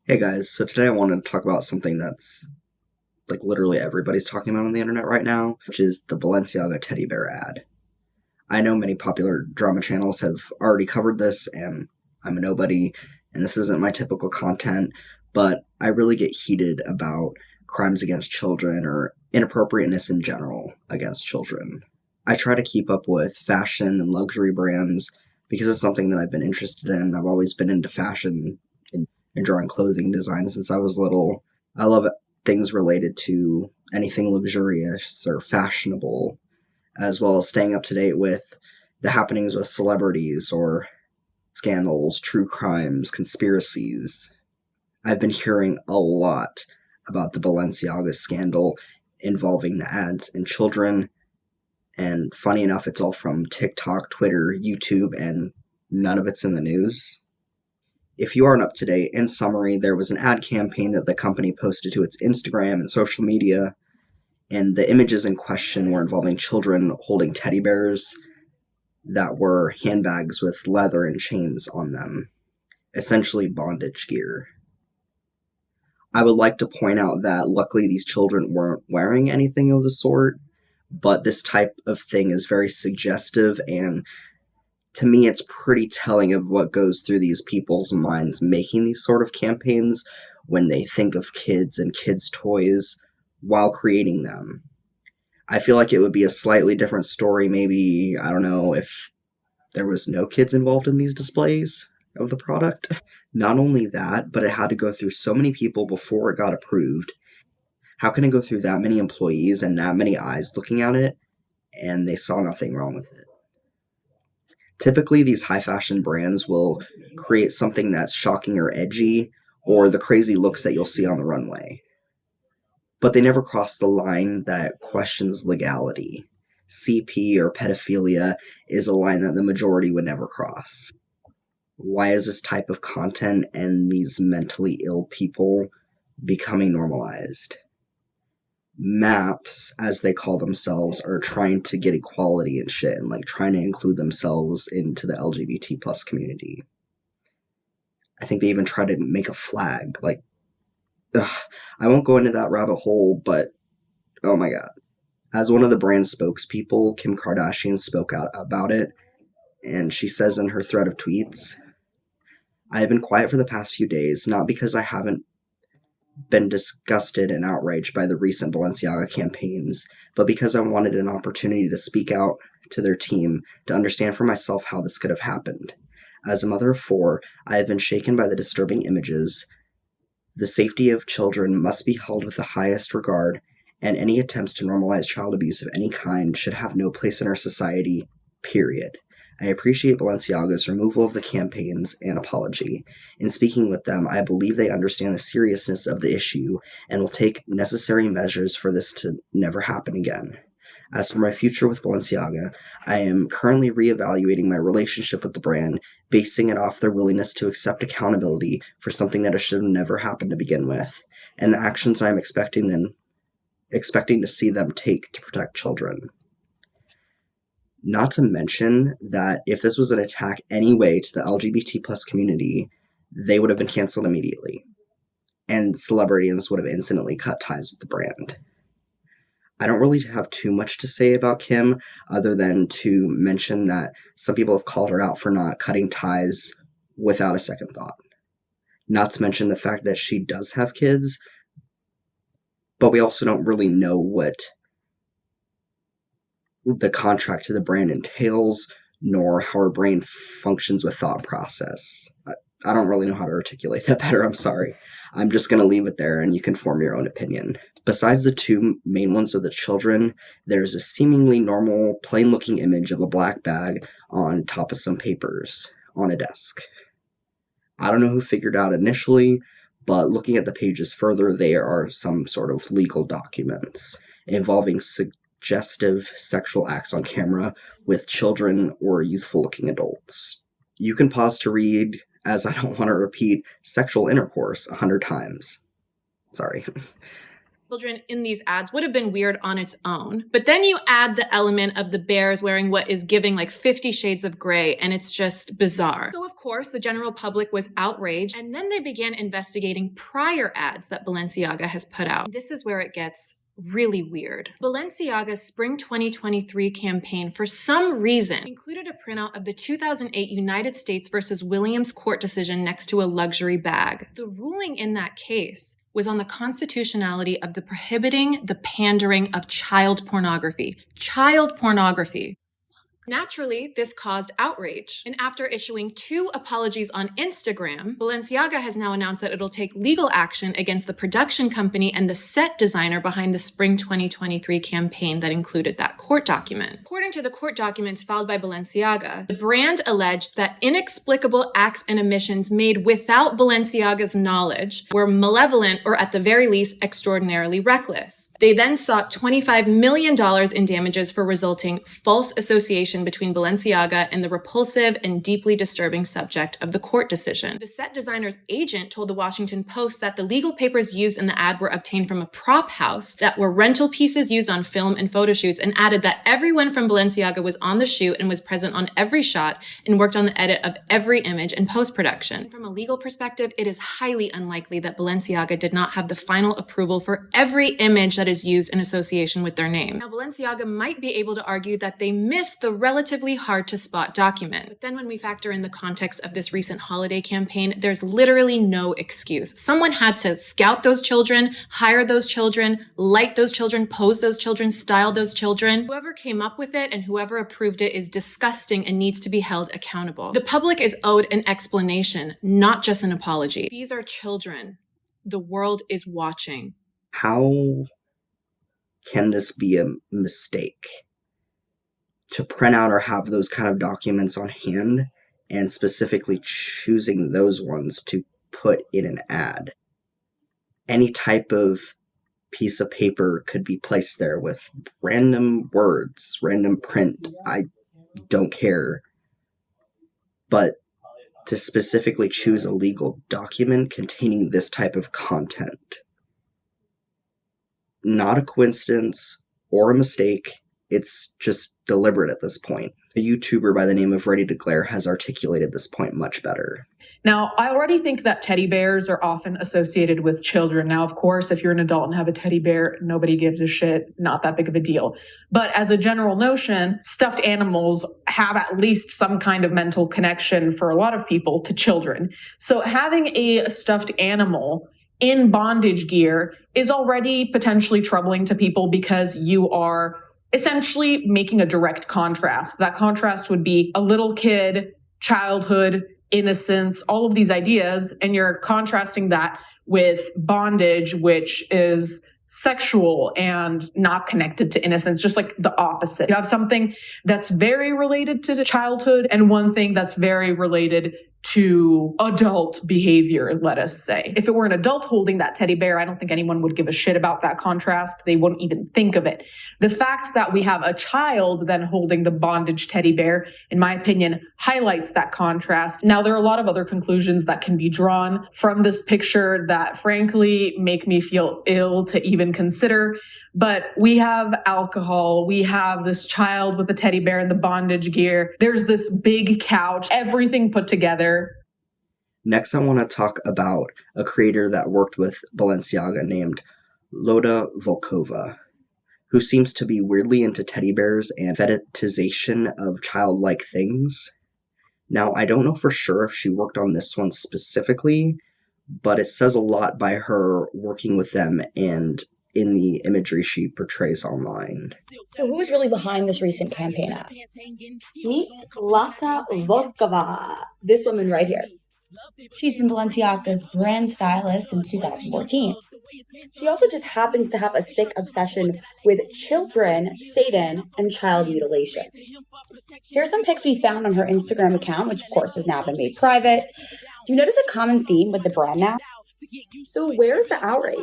Hey guys, so today I wanted to talk about something that's like literally everybody's talking about on the internet right now, which is the Balenciaga teddy bear ad. I know many popular drama channels have already covered this, and I'm a nobody, and this isn't my typical content, but I really get heated about crimes against children or inappropriateness in general against children. I try to keep up with fashion and luxury brands because it's something that I've been interested in. I've always been into fashion and drawing clothing design since I was little. I love things related to anything luxurious or fashionable, as well as staying up to date with the happenings with celebrities or scandals, true crimes, conspiracies. I've been hearing a lot about the Balenciaga scandal involving the ads and children, and funny enough, it's all from TikTok, Twitter, YouTube, and none of it's in the news. If you aren't up to date, in summary, there was an ad campaign that the company posted to its Instagram and social media, and the images in question were involving children holding teddy bears that were handbags with leather and chains on them, essentially bondage gear. I would like to point out that luckily these children weren't wearing anything of the sort, but this type of thing is very suggestive, and to me it's pretty telling of what goes through these people's minds making these sort of campaigns when they think of kids and kids' toys while creating them. I feel like it would be a slightly different story, maybe, I don't know, if there was no kids involved in these displays of the product. Not only that, but it had to go through so many people before it got approved. How can it go through that many employees and that many eyes looking at it, and they saw nothing wrong with it? Typically, these high fashion brands will create something that's shocking or edgy, or the crazy looks that you'll see on the runway. But they never cross the line that questions legality. CP or pedophilia is a line that the majority would never cross. Why is this type of content and these mentally ill people becoming normalized? Maps, as they call themselves, are trying to get equality and shit and like trying to include themselves into the LGBT plus community. I think they even try to make a flag. Like, ugh, I won't go into that rabbit hole, but oh my god. As one of the brand's spokespeople, Kim Kardashian spoke out about it, and she says in her thread of tweets, I have been quiet for the past few days, not because I haven't been disgusted and outraged by the recent Balenciaga campaigns, but because I wanted an opportunity to speak out to their team to understand for myself how this could have happened. As a mother of four, I have been shaken by the disturbing images. The safety of children must be held with the highest regard, and any attempts to normalize child abuse of any kind should have no place in our society, period. I appreciate Balenciaga's removal of the campaigns and apology. In speaking with them, I believe they understand the seriousness of the issue and will take necessary measures for this to never happen again. As for my future with Balenciaga, I am currently reevaluating my relationship with the brand, basing it off their willingness to accept accountability for something that should have never happened to begin with, and the actions I am expecting to see them take to protect children. Not to mention that if this was an attack anyway to the LGBT plus community, they would have been canceled immediately, and celebrities would have instantly cut ties with the brand. I don't really have too much to say about Kim, other than to mention that some people have called her out for not cutting ties without a second thought. Not to mention the fact that she does have kids, but we also don't really know what the contract to the brand entails, nor how her brain functions with thought process. I don't really know how to articulate that better, I'm sorry. I'm just going to leave it there and you can form your own opinion. Besides the two main ones of the children, there's a seemingly normal, plain-looking image of a black bag on top of some papers on a desk. I don't know who figured out initially, but looking at the pages further, there are some sort of legal documents involving suggestive sexual acts on camera with children or youthful-looking adults. You can pause to read, as I don't want to repeat sexual intercourse 100 times. Sorry. Children in these ads would have been weird on its own. But then you add the element of the bears wearing what is giving like 50 Shades of Grey, and it's just bizarre. So of course, the general public was outraged, and then they began investigating prior ads that Balenciaga has put out. This is where it gets really weird. Balenciaga's Spring 2023 campaign, for some reason, included a printout of the 2008 United States versus Williams court decision next to a luxury bag. The ruling in that case was on the constitutionality of the prohibiting the pandering of child pornography. Child pornography. Naturally, this caused outrage. And after issuing 2 apologies on Instagram, Balenciaga has now announced that it'll take legal action against the production company and the set designer behind the Spring 2023 campaign that included that court document. According to the court documents filed by Balenciaga, the brand alleged that inexplicable acts and omissions made without Balenciaga's knowledge were malevolent or at the very least extraordinarily reckless. They then sought $25 million in damages for resulting false association between Balenciaga and the repulsive and deeply disturbing subject of the court decision. The set designer's agent told the Washington Post that the legal papers used in the ad were obtained from a prop house that were rental pieces used on film and photo shoots, and added that everyone from Balenciaga was on the shoot and was present on every shot and worked on the edit of every image in post-production. From a legal perspective, it is highly unlikely that Balenciaga did not have the final approval for every image that is used in association with their name. Now, Balenciaga might be able to argue that they missed the relatively hard to spot document. But then when we factor in the context of this recent holiday campaign, there's literally no excuse. Someone had to scout those children, hire those children, light those children, pose those children, style those children. Whoever came up with it and whoever approved it is disgusting and needs to be held accountable. The public is owed an explanation, not just an apology. These are children. The world is watching. How can this be a mistake? To print out or have those kind of documents on hand, and specifically choosing those ones to put in an ad. Any type of piece of paper could be placed there with random words, random print. I don't care. But to specifically choose a legal document containing this type of content, not a coincidence or a mistake. It's just deliberate at this point. A YouTuber by the name of Ready to Glare has articulated this point much better. Now, I already think that teddy bears are often associated with children. Now, of course, if you're an adult and have a teddy bear, nobody gives a shit, not that big of a deal. But as a general notion, stuffed animals have at least some kind of mental connection for a lot of people to children. So having a stuffed animal in bondage gear is already potentially troubling to people because you are essentially making a direct contrast. That contrast would be a little kid, childhood, innocence, all of these ideas, and you're contrasting that with bondage, which is sexual and not connected to innocence, just like the opposite. You have something that's very related to the childhood and one thing that's very related to adult behavior, let us say. If it were an adult holding that teddy bear, I don't think anyone would give a shit about that contrast. They wouldn't even think of it. The fact that we have a child then holding the bondage teddy bear, in my opinion, highlights that contrast. Now, there are a lot of other conclusions that can be drawn from this picture that frankly make me feel ill to even consider. But we have alcohol, we have this child with the teddy bear and the bondage gear, there's this big couch, everything put together. Next, I want to talk about a creator that worked with Balenciaga named Loda Volkova, who seems to be weirdly into teddy bears and fetishization of childlike things. Now, I don't know for sure if she worked on this one specifically, but it says a lot by her working with them and in the imagery she portrays online. So who is really behind this recent campaign ad? Meet Loda Volkova, this woman right here. She's been Balenciaga's brand stylist since 2014. She also just happens to have a sick obsession with children, Satan, and child mutilation. Here's some pics we found on her Instagram account, which of course has now been made private. Do you notice a common theme with the brand now? So where's the outrage?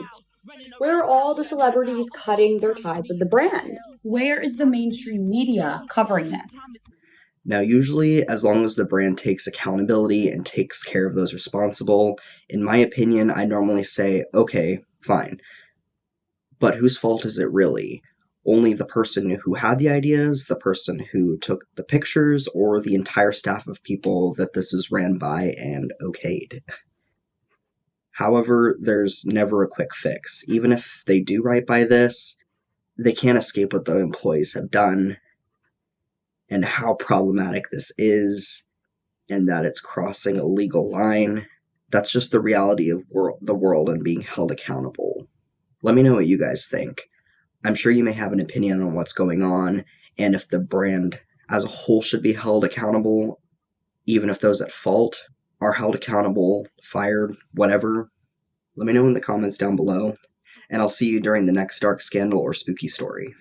Where are all the celebrities cutting their ties with the brand? Where is the mainstream media covering this? Now, usually, as long as the brand takes accountability and takes care of those responsible, in my opinion, I normally say, okay, fine. But whose fault is it really? Only the person who had the ideas, the person who took the pictures, or the entire staff of people that this is ran by and okayed? However, there's never a quick fix. Even if they do right by this, they can't escape what the employees have done, and how problematic this is, and that it's crossing a legal line. That's just the reality of the world and being held accountable. Let me know what you guys think. I'm sure you may have an opinion on what's going on, and if the brand as a whole should be held accountable, even if those at fault are held accountable, fired, whatever. Let me know in the comments down below, and I'll see you during the next dark scandal or spooky story.